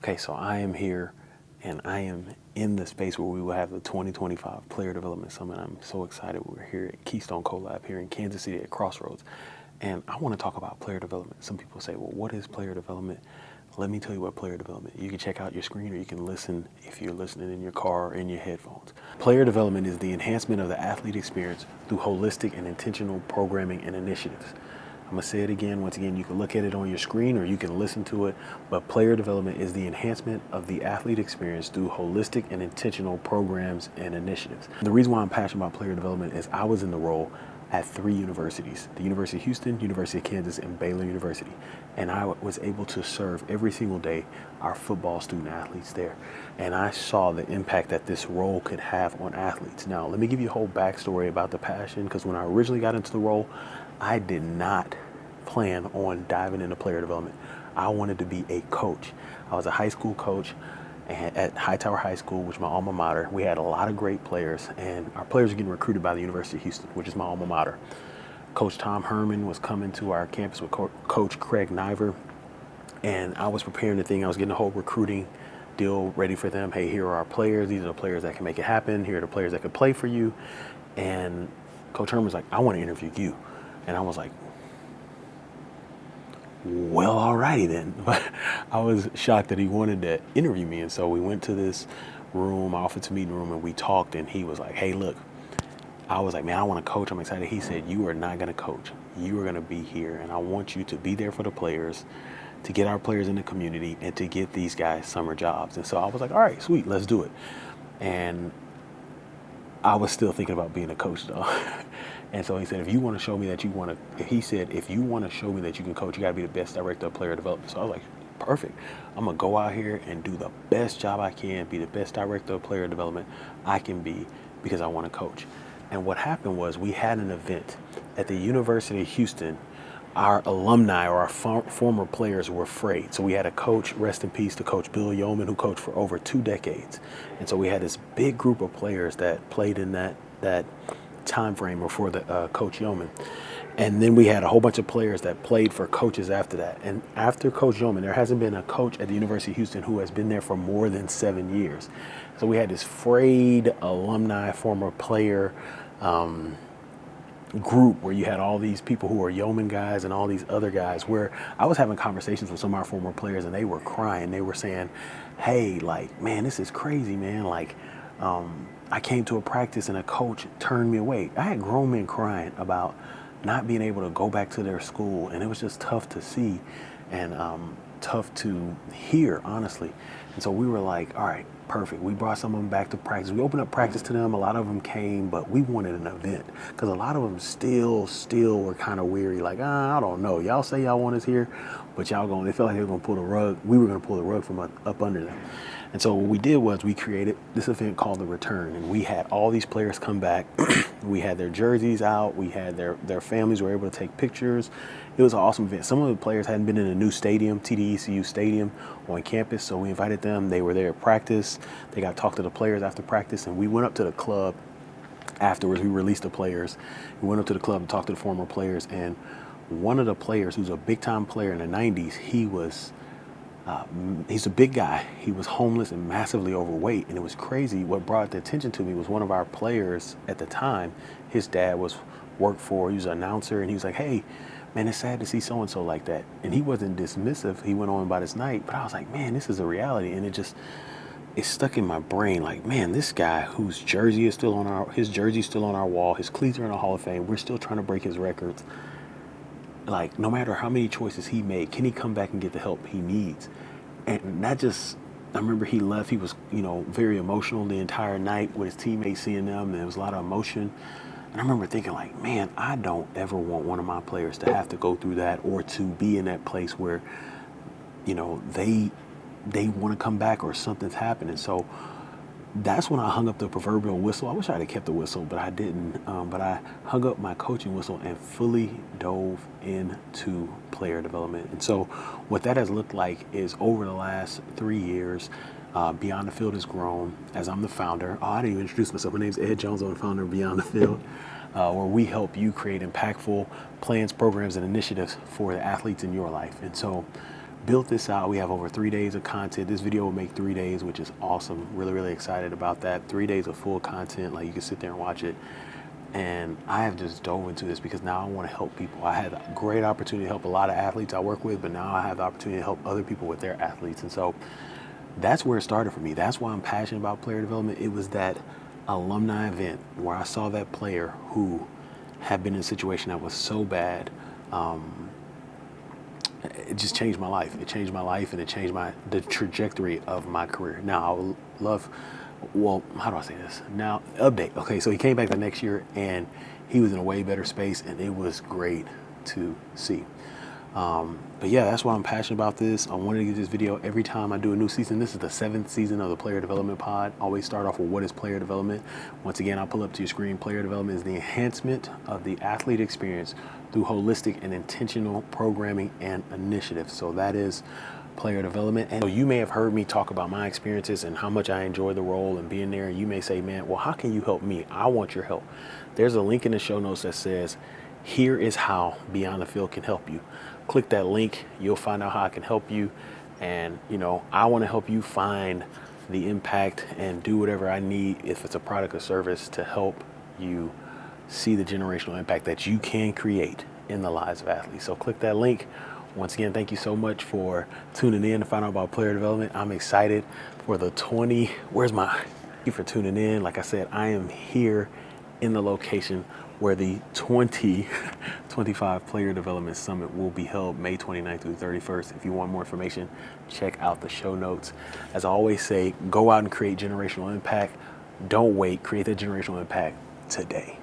Okay, so I am here and I am in the space where we will have the 2025 Player Development Summit. I'm so excited. We're here at Keystone Collab here in Kansas City at Crossroads. And I want to talk about player development. Some people say, well, what is player development? Let me tell you what player development. You can check out your screen or you can listen if you're listening in your car or in your headphones. Player development is the enhancement of the athlete experience through holistic and intentional programming and initiatives. I'm gonna say it again. Once again, you can look at it on your screen or you can listen to it, but player development is the enhancement of the athlete experience through holistic and intentional programs and initiatives. The reason why I'm passionate about player development is I was in the role at 3 universities, the University of Houston, University of Kansas, and Baylor University. And I was able to serve every single day our football student athletes there. And I saw the impact that this role could have on athletes. Now, let me give you a whole backstory about the passion, because when I originally got into the role, I did not plan on diving into player development. I wanted to be a coach. I was a high school coach at Hightower High School, which is my alma mater. We had a lot of great players, and our players were getting recruited by the University of Houston, which is my alma mater. Coach Tom Herman was coming to our campus with Coach Craig Niver, and I was preparing the thing. I was getting the whole recruiting deal ready for them. Hey, here are our players. These are the players that can make it happen. Here are the players that can play for you. And Coach Herman was like, I want to interview you. And I was like, well, alrighty then. But I was shocked that he wanted to interview me. And so we went to this room, office meeting room, and we talked. And he was like, hey, look, I was like, man, I want to coach. I'm excited. He said, you are not going to coach. You are going to be here. And I want you to be there for the players, to get our players in the community, and to get these guys summer jobs. And so I was like, all right, sweet, let's do it. And I was still thinking about being a coach though. And so he said, if you want to show me that you want to, he said, if you want to show me that you can coach, you got to be the best director of player development. So I was like, perfect. I'm going to go out here and do the best job I can, be the best director of player development I can be, because I want to coach. And what happened was we had an event at the University of Houston. Our alumni or our former players were afraid. So we had a coach, rest in peace to Coach Bill Yeoman, who coached for over 2 decades. And so we had this big group of players that played in that time frame before the Coach Yeoman. And then we had a whole bunch of players that played for coaches after that. And after Coach Yeoman, there hasn't been a coach at the University of Houston who has been there for more than 7 years. So we had this frayed alumni, former player group where you had all these people who are Yeoman guys and all these other guys, where I was having conversations with some of our former players and they were crying. They were saying, hey, like, man, this is crazy, man. Like, I came to a practice and a coach turned me away. I had grown men crying about not being able to go back to their school, and it was just tough to see and tough to hear, honestly. And so we were like, all right, perfect. We brought some of them back to practice. We opened up practice to them. A lot of them came, but we wanted an event because a lot of them still were kind of weary. Like, I don't know. Y'all say y'all want us here, but they felt like they were going to pull the rug. We were going to pull the rug from up under them. And so what we did was we created this event called The Return, and we had all these players come back. We had their jerseys out. We had their families were able to take pictures. It was an awesome event. Some of the players hadn't been in a new stadium, TDECU Stadium on campus, so we invited them. They were there at practice. They got to talk to the players after practice, and we went up to the club afterwards. We released the players. We went up to the club and talked to the former players, and one of the players, who's a big-time player in the 90s, he's a big guy. He was homeless and massively overweight, and it was crazy. What brought the attention to me was one of our players at the time. His dad he was an announcer, and he was like, hey, man, it's sad to see so-and-so like that. And he wasn't dismissive. He went on about his night, but I was like, man, this is a reality. And it stuck in my brain. Like, man, this guy whose jersey is still on our wall, his cleats are in the Hall of Fame. We're still trying to break his records. Like, no matter how many choices he made, can he come back and get the help he needs? And I remember he left. He was, very emotional the entire night with his teammates, seeing them. There was a lot of emotion. And I remember thinking, like, man, I don't ever want one of my players to have to go through that, or to be in that place where, they want to come back or something's happening. So that's when I hung up the proverbial whistle. I wish I had kept the whistle, but I didn't. But I hung up my coaching whistle and fully dove into player development. And so what that has looked like is, over the last 3 years, Beyond the Field has grown as I'm the founder. I didn't even introduce myself. My name's Ed Jones. I'm the founder of Beyond the Field, where we help you create impactful plans, programs, and initiatives for the athletes in your life. And so built this out. We have over 3 days of content. This video will make 3 days, which is awesome. Really, really excited about that. 3 days of full content, like you can sit there and watch it. And I have just dove into this because now I want to help people. I had a great opportunity to help a lot of athletes I work with, but now I have the opportunity to help other people with their athletes. And so that's where it started for me. That's why I'm passionate about player development. It was that alumni event where I saw that player who had been in a situation that was so bad. It just changed my life. It changed my life, and it changed the trajectory of my career. Now, I would love, well, how do I say this? Now, update. Okay, so he came back the next year, and he was in a way better space, and it was great to see. But yeah, that's why I'm passionate about this. I wanted to get this video every time I do a new season. This is the 7th season of the Player Development Pod. Always start off with what is player development. Once again, I'll pull up to your screen. Player development is the enhancement of the athlete experience through holistic and intentional programming and initiatives. So that is player development. And so you may have heard me talk about my experiences and how much I enjoy the role and being there. And you may say, man, well, how can you help me? I want your help. There's a link in the show notes that says, here is how Beyond the Field can help you. Click that link. You'll find out how I can help you. And, you know, I want to help you find the impact and do whatever I need, if it's a product or service, to help you see the generational impact that you can create in the lives of athletes. So click that link. Once again, thank you so much for tuning in to find out about player development. I'm excited for the thank you for tuning in. Like I said, I am here in the location where the 2025 Player Development Summit will be held May 29th through 31st. If you want more information, check out the show notes. As I always say, go out and create generational impact. Don't wait. Create that generational impact today.